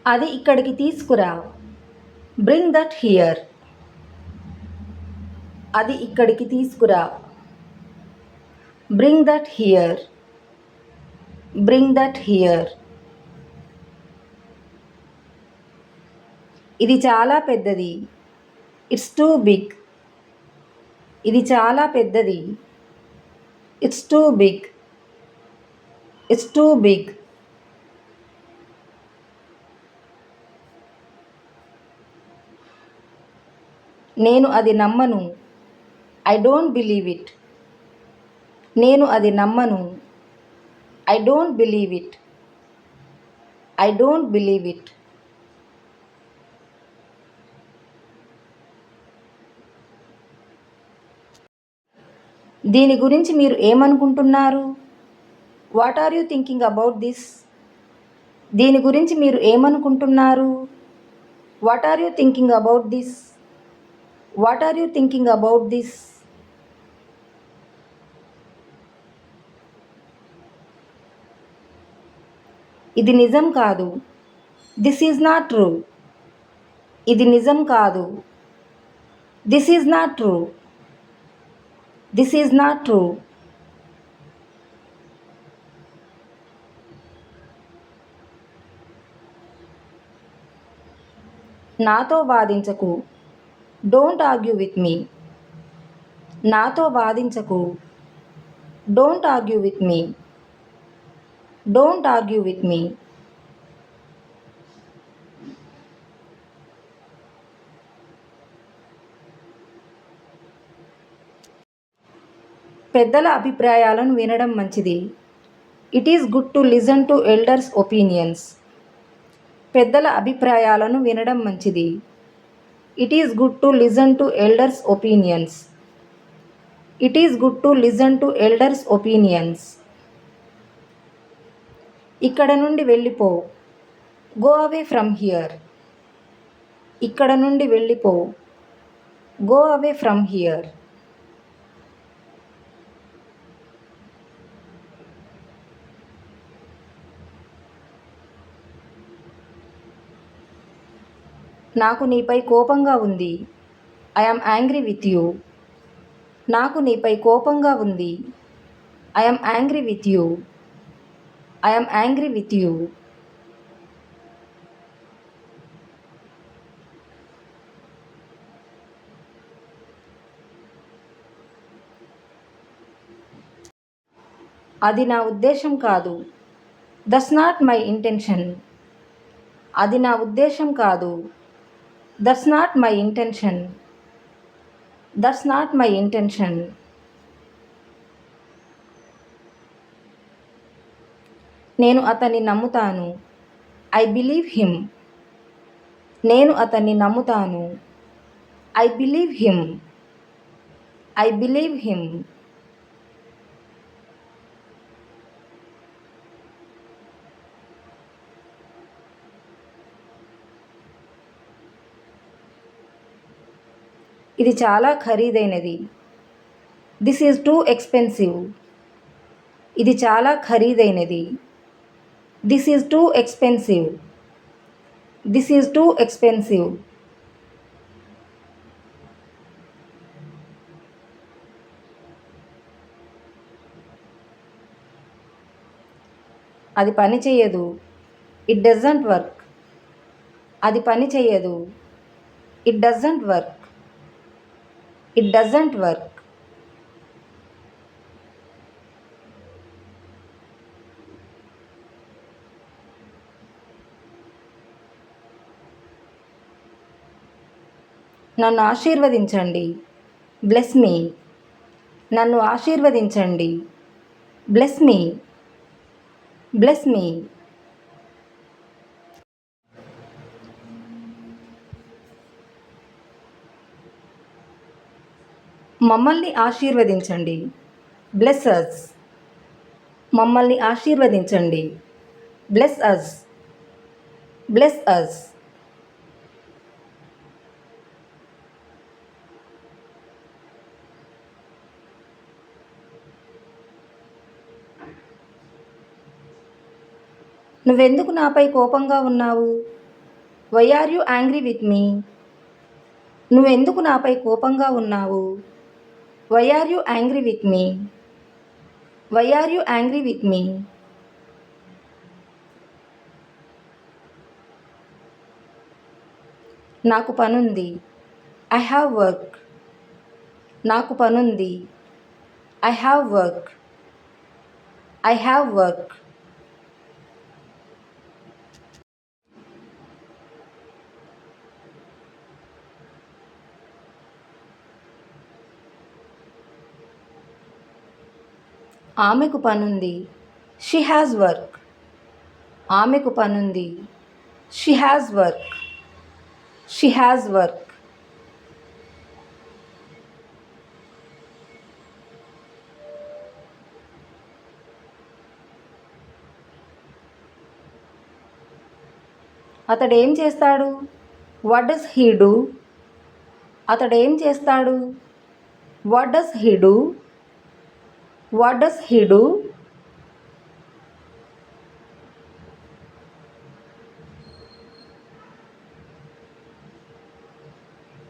అది ఇక్కడికి తీసుకురా. Bring that here. అది ఇక్కడికి తీసుకురా. Bring that here. Bring that here. ఇది చాలా పెద్దది. It's too big. ఇది చాలా పెద్దది. It's too big. It's too big. నేను అది నమ్మను. I don't believe it. నేను అది నమ్మను. I don't believe it. I don't believe it. దీని గురించి మీరు ఏమనుకుంటున్నారు? What are you thinking about this? దీని గురించి మీరు ఏమనుకుంటున్నారు? What are you thinking about this? What are you thinking about this? ఇది నిజం కాదు. This is not true. ఇది నిజం కాదు. This is not true. This is not true. నాతో వాదించకు. Don't argue with me. నాతో వాదించకు. Don't argue with me. Don't argue with me. పెద్దల అభిప్రాయాలను వినడం మంచిది. It is good to listen to elders opinions. పెద్దల అభిప్రాయాలను వినడం మంచిది. It is good to listen to elders opinions. It is good to listen to elders opinions. ఇక్కడ నుండి వెళ్ళిపో. Go away from here. ఇక్కడ నుండి వెళ్ళిపో. Go away from here. నాకు నీపై కోపంగా ఉంది. I am angry with you. నాకు నీపై కోపంగా ఉంది. I am angry with you. I am angry with you. అది నా ఉద్దేశం కాదు. That's not my intention. అది నా ఉద్దేశం కాదు. That's not my intention. That's not my intention. నేను అతన్ని నమ్ముతాను. I believe him. నేను అతన్ని నమ్ముతాను. I believe him. I believe him. ఇది చాలా ఖరీదైనది. This is too expensive. ఇది చాలా ఖరీదైనది. This is too expensive. This is too expensive. అది పని చేయదు. It doesn't work. అది పని చేయదు. It doesn't work. It doesn't work. నన్ను ఆశీర్వదించండి. Bless me. నన్ను ఆశీర్వదించండి. Bless me. Bless me. మమ్మల్ని ఆశీర్వదించండి. Bless us. మమ్మల్ని ఆశీర్వదించండి. Bless us. Bless us. నువ్వెందుకు నాపై కోపంగా ఉన్నావు? Why are you angry with me? నువ్వెందుకు నాపై కోపంగా ఉన్నావు? Why are you angry with me? Why are you angry with me? నాకు పనుంది. I have work. నాకు పనుంది. I have work. I have work. ఆమెకు పనుంది. She has work. ఆమెకు పనుంది. She has work. She has work. అతడేం చేస్తాడు? What does he do? అతడేం చేస్తాడు? What does he do? What does he do?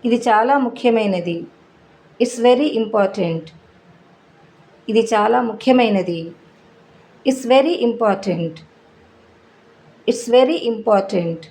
ఇది చాలా ముఖ్యమైనది. It's very important. ఇది చాలా ముఖ్యమైనది. It's very important. It's very important.